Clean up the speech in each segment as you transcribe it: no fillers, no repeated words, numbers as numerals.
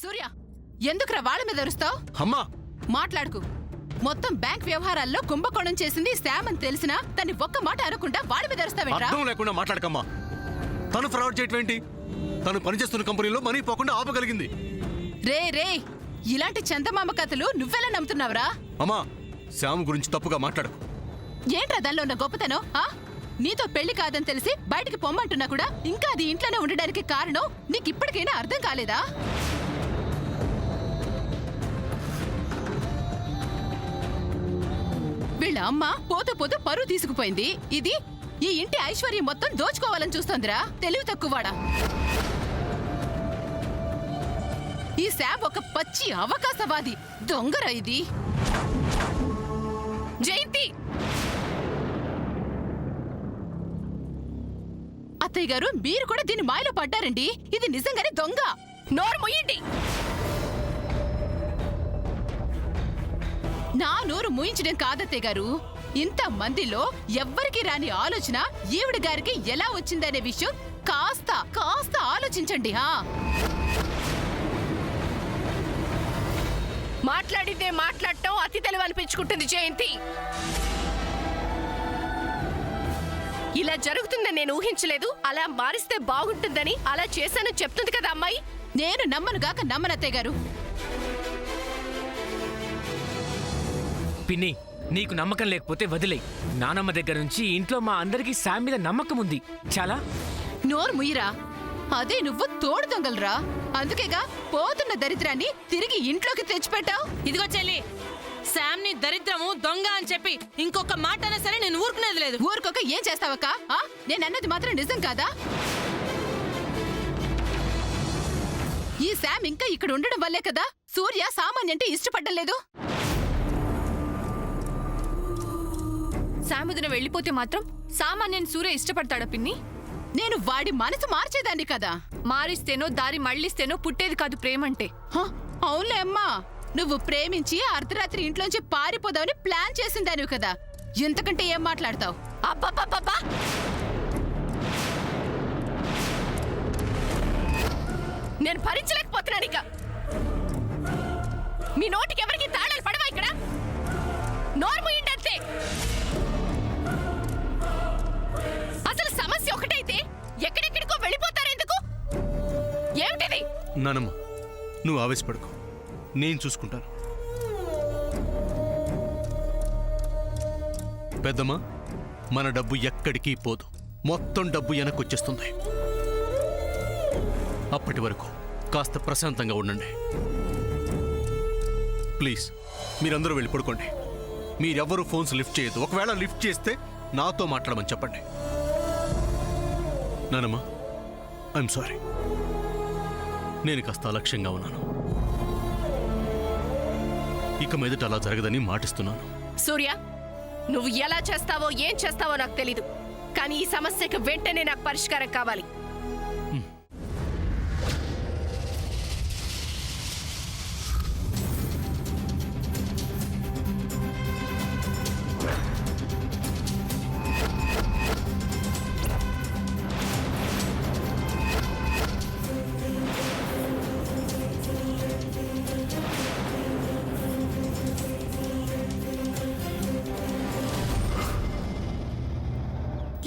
సూర్య, ఎందుకురా వాళ్ళ మీద అరుస్తావు? అమ్మా మాట్లాడుకు. మొత్తం బ్యాంక్ వ్యవహారాల్లో కుంభకోణం చేసింది శామ్ అని తెలిసినా తన్ని ఒక్క మాట అనకుండా వాళ్ళ మీద అరుస్తావేంట్రా? అర్థం లేకుండా మాట్లాడకమ్మా. తను ఫ్రాడ్ చేయటమేంటి? తను పనిచేస్తున్న కంపెనీలో మనీ పోకుండా ఆపగలిగింది. రే ఇలాంటి చందమామ కథలు నువ్వెలా నమ్ముతున్నావురా? అమ్మా, శ్యామ్ గురించి తప్పుగా మాట్లాడకు. ఏంట్రా దానిలో ఉన్న గొప్పతనం? నీతో పెళ్లి కాదని తెలిసి బయటికి పొమ్మంటున్నా కూడా ఇంకా అది ఇంట్లోనే ఉండడానికి కారణం నీకు ఇప్పటికైనా అర్థం కాలేదా? వీళ్ళ అమ్మ పోతూ పోతూ పరువు తీసుకుపోయింది. ఇది ఈ ఇంటి ఐశ్వర్యం మొత్తం దోచుకోవాలని చూస్తోందిరా, తెలివి తక్కువవాడా. ఈ శామ్ ఒక పచ్చి అవకాశవాది దొంగరా. ఇది జయంతి అత్తయ్య గారు, మీరు కూడా దీని మాయలో పడ్డారండి. ఇది నిజంగానే దొంగ. నోరు ముయ్యండి. నా నోరు ముయించడం కాదత్తయ్య గారు, ఇంత మందిలో ఎవ్వరికి రాని ఆలోచన ఈవిడ గారికి ఎలా వచ్చిందనే విషయం కాస్త ఆలోచించండి. మాట్లాడితే మాట్లాడటం అతి తెలివి అనిపించుకుంటుంది జయంతి. ఇలా జరుగుతుందని నేను ఊహించలేదు. అలా మారిస్తే బాగుంటుందని అలా చేశాను చెప్తుంది కదా అమ్మాయి. నేను నమ్మనుగాక నమ్మనత్తయ్య గారు. పిన్ని, నీకు నమ్మకం లేకపోతే వదిలే. నానమ్మ దగ్గర నుంచి ఇంట్లో మా అందరికీ శామ్ మీద నమ్మకం ఉంది. చాలా నోరు ముయ్యరా. అదే నువ్వు తోడు దొంగలరా. అందుకేగా పోతున్న దరిద్రాన్ని తిరిగి ఇంట్లోకి తెచ్చిపెట్టావు. ఇదిగో చెల్లి, శామ్ ని దరిద్రము దొంగ అని చెప్పి ఇంకొక మాట అన్నా సరే నేను ఊరుకునేది లేదు. ఊరుకోక ఏం చేస్తావక్క? నేనన్నది మాత్రం నిజం కాదా? ఈ శామ్ ఇంకా ఇక్కడ ఉండడం వల్లే కదా సూర్య సామాన్య అంటే ఇష్టపడ్డం లేదు. శాముదిన వెళ్ళిపోతే మాత్రం సామాన్యని సూర్య ఇష్టపడతాడా పిన్ని? నేను వాడి మనసు మార్చేదాన్ని కదా. మారిస్తేనో దారి మళ్ళిస్తేనో పుట్టేది కాదు ప్రేమంటే. అవునులే అమ్మా, నువ్వు ప్రేమించి అర్ధరాత్రి ఇంట్లోంచి పారిపోదామని ప్లాన్ చేసిందానివి కదా. ఎంతకంటే ఏం మాట్లాడతావు? అబ్బబ్బబ్బబ్బా! నేను భరించలేకపోతున్నాను ఇక. మీ నోటికి ఎవరికి తాళాలు పడవా ఇక్కడ? నోరు మూయండి అంతే. అసలు సమస్య ఒకటైతే ఎక్కడెక్కడికో వెళ్ళిపోతారెందుకు? ఏమిటిది? నానమ్మ, నువ్వు ఆవేశపడకు, నేను చూసుకుంటాను. పెద్దమ్మా, మన డబ్బు ఎక్కడికి పోదు. మొత్తం డబ్బు వెనక్కొచ్చేస్తుంది. అప్పటి వరకు కాస్త ప్రశాంతంగా ఉండండి. ప్లీజ్, మీరందరూ వెళ్ళి పడుకోండి. మీరెవ్వరూ ఫోన్స్ లిఫ్ట్ చేయొద్దు. ఒకవేళ లిఫ్ట్ చేస్తే నాతో మాట్లాడమని చెప్పండి. నానమ్మ, ఐఎమ్ సారీ. నేను కాస్త అలక్ష్యంగా ఉన్నాను. ఇక మీదట అలా జరగదని మాటిస్తున్నాను. సూర్య, నువ్వు ఎలా చేస్తావో ఏం చేస్తావో నాకు తెలీదు, కానీ ఈ సమస్యకు వెంటనే నాకు పరిష్కారం కావాలి.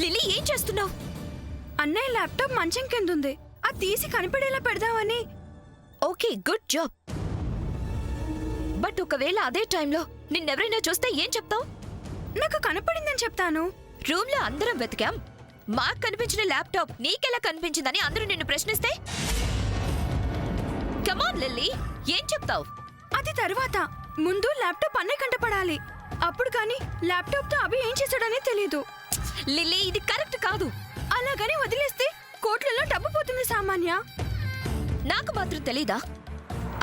లిల్లీ, ఏం చేస్తున్నావు? అన్నయ్య ల్యాప్టాప్ మంచం కిందుంది, అది తీసి కనిపడేలా పెడదామని. Okay, good job. బట్ ఒకవేళ అదే టైంలో నిన్నెవరైనా చూస్తే ఏం చెప్తావు? నాకు కనపడిందని చెప్తాను. రూమ్ లో అందరం వెతికాం, మాకు కనిపించిన ల్యాప్టాప్ నీకెలా కనిపించిందని అందరూ నిన్ను ప్రశ్నిస్తే? కమాన్ లిల్లీ, ఏం చెప్తావు? అది తర్వాత. ముందు ల్యాప్టాప్ అన్నయ్య కంటపడాలి. అప్పుడు కానీ ల్యాప్టాప్ తో అభి ఏం చేశాడనే తెలీదు. లిల్లీ, ఇది కరెక్ట్ కాదు. అలాగని వదిలేస్తే కోట్లలో డబ్బు పోతుంది సామాన్య. నాకు మాత్రం తెలీదా?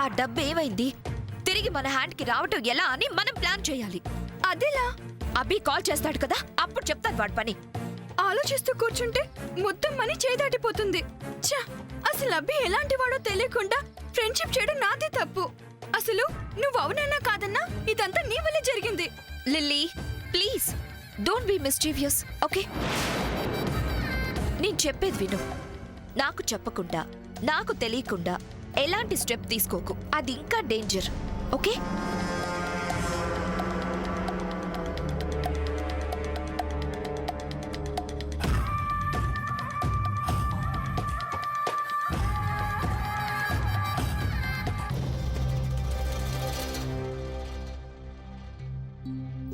ఆ డబ్బు ఏమైంది, తిరిగి మన హ్యాండ్ కి రావటం ఎలా అని మనం ప్లాన్ చేయాలి. అదిలా? అభి కాల్ చేస్తాడు కదా, అప్పుడు చెప్తాను వాడి పని. ఆలోచిస్తూ కూర్చుంటే మొత్తం మనీ చేదాటిపోతుంది. ఛ, అసలు అభి ఎలాంటి వాడో తెలియకుండా ఫ్రెండ్షిప్ చేయడం నాదే తప్పు. అసలు నువ్వు అవునన్నా కాదన్నా ఇదంతా నీ వల్లే జరిగింది. Lily, please don't be mischievous, okay? నేను చెప్పేది విను. నాకు చెప్పకుండా, నాకు తెలియకుండా ఎలాంటి స్టెప్ తీసుకోకు, అది ఇంకా డేంజర్. ఓకే?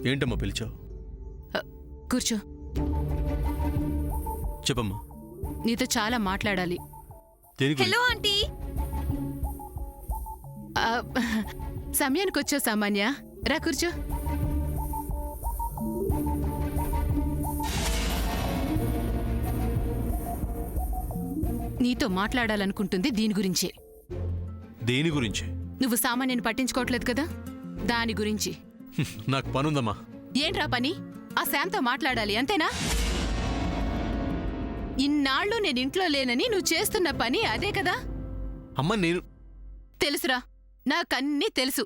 ఏంటమ్మా పిలిచావు? కూర్చో. చెప్పమ్మా. నీతో చాలా మాట్లాడాలి. దేనికి? Hello aunty. ఆ, సమయానికి వచ్చా సామాన్య. రా కూర్చో. నీతో మాట్లాడాలనుకుంటుంది దీని గురించే. దేని గురించి? నువ్వు సామాన్యని పట్టించుకోవట్లేదు కదా, దాని గురించి. నాకు పనుందమ్మా. ఏంట్రా పని? ఆ శాంతో మాట్లాడాలి అంతేనా? ఇన్నాళ్ళు నేను ఇంట్లో లేనని నువ్వు చేస్తున్న పని అదే కదా? అమ్మ నేను తెలుసురా, నాకన్నీ తెలుసు.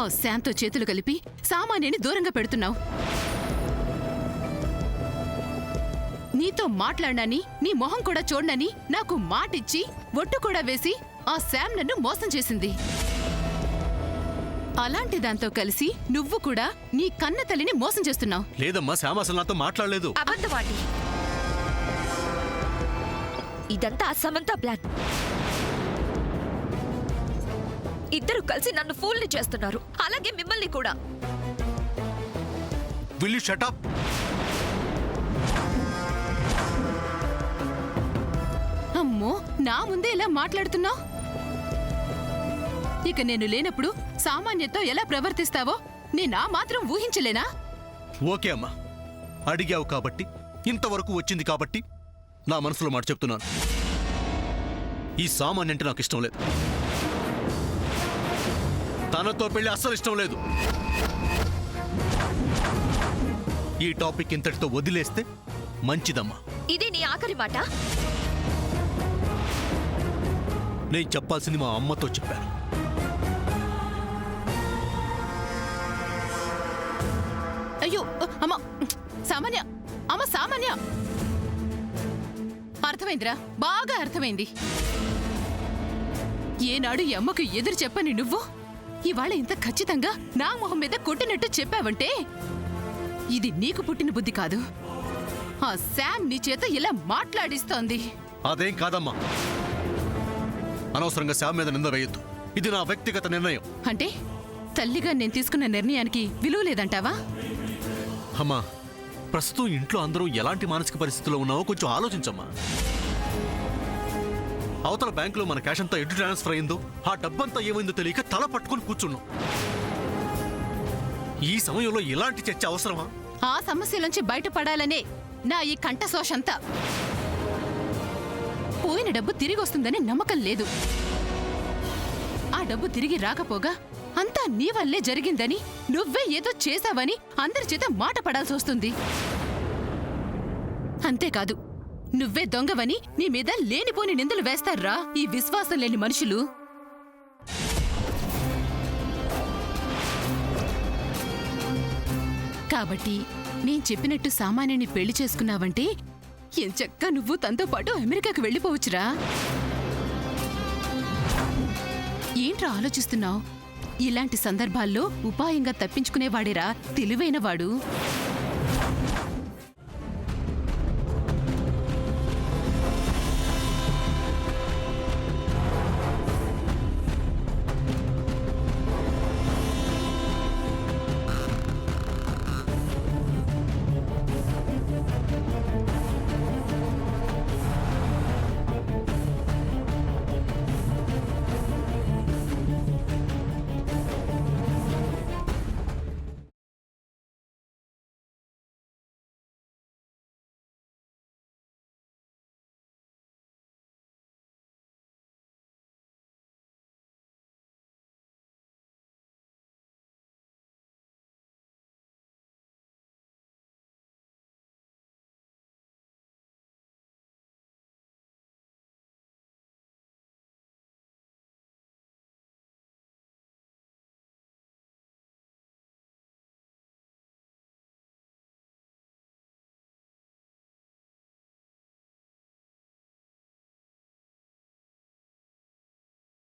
ఓ శాంతో చేతులు కలిపి సామాన్యని దూరంగా పెడుతున్నావు. నీతో మాట్లాడనని, నీ మొహం కూడా చూడనని నాకు మాటిచ్చి ఒట్టు కూడా వేసి ఆ శామ్ నన్ను మోసం చేసింది. అలాంటి దాంతో కలిసి నువ్వు కూడా నీ కన్న తల్లిని మోసం చేస్తున్నావు. లేదమ్మా, శ్యామ అసలు నాతో మాట్లాడలేదు. అబద్ధమాటి. ఇదంతా సమంత ప్లాన్. ఇద్దరు కలిసి నన్ను ఫూల్ని చేస్తున్నారు, అలాగే మిమ్మల్ని కూడా. Will you shut up? అమ్మో, నా ముందే ఇలా మాట్లాడుతున్నావు. ఇక నేను లేనప్పుడు సామాన్యతో ఎలా ప్రవర్తిస్తావో నేనా మాత్రం ఊహించలేనా? ఓకే అమ్మా, అడిగావు కాబట్టి, ఇంతవరకు వచ్చింది కాబట్టి నా మనసులో మాట చెప్తున్నాను. ఈ సామాన్య అంటే నాకు ఇష్టం లేదు. తనతో పెళ్లి అస్సలు ఇష్టం లేదు. ఈ టాపిక్ ఇంతటితో వదిలేస్తే మంచిదమ్మా. ఇది నీ ఆఖరి మాట? నేను చెప్పాల్సింది మా అమ్మతో చెప్పాను. అయ్యో అమ్మ సామాన్య, అమ్మ సామాన్య. అర్థమైందిరా, బాగా అర్థమైంది. ఏనాడు ఈ అమ్మకు ఎదురు చెప్పని నువ్వు ఇవాళ ఇంత ఖచ్చితంగా నా మొహం మీద కొట్టినట్టు చెప్పావంటే ఇది నీకు పుట్టిన బుద్ధి కాదు. ఆ శామ్ నీ చేత ఇలా మాట్లాడిస్తోంది. అదేం కాదమ్మా, అనవసరంగా శ్యామ్ మీద నింద వేయొద్దు. ఇది నా వ్యక్తిగత నిర్ణయం. అంటే తల్లిగా నేను తీసుకున్న నిర్ణయానికి విలువ లేదంటావా? అమ్మా, ప్రస్తుతం ఇంట్లో అందరూ ఎలాంటి మానసిక పరిస్థితుల్లో ఉన్నావో కొంచెం ఆలోచించమ్మా. అవతల బ్యాంకులో మన క్యాష్ అంతా ఎటు ట్రాన్స్ఫర్ అయిందో, ఆ డబ్బంతా ఏమైందో తెలియక తల పట్టుకొని కూర్చున్నాం. ఈ సమయంలో ఇలాంటి చర్చ అవసరమా? ఆ సమస్యలోంచి బయటపడాలనే నా ఈ కంఠశోషంతా. పోయిన డబ్బు తిరిగి వస్తుందని నమ్మకం లేదు. ఆ డబ్బు తిరిగి రాకపోగా అంతా నీ వల్లే జరిగిందని, నువ్వే ఏదో చేశావని అందరి చేత మాట పడాల్సి వస్తుంది. అంతేకాదు, నువ్వే దొంగవని నీ మీద లేనిపోని నిందలు వేస్తారా ఈ విశ్వాసం లేని మనుషులు. కాబట్టి నేను చెప్పినట్టు సామాన్యుని పెళ్లి చేసుకున్నావంటే ఎంచక్కా నువ్వు తనతో పాటు అమెరికాకు వెళ్ళిపోవచ్చురా. ఏంట్రా ఆలోచిస్తున్నావు? ఇలాంటి సందర్భాల్లో ఉపాయంగా తప్పించుకునేవాడేరా తెలివైనవాడు.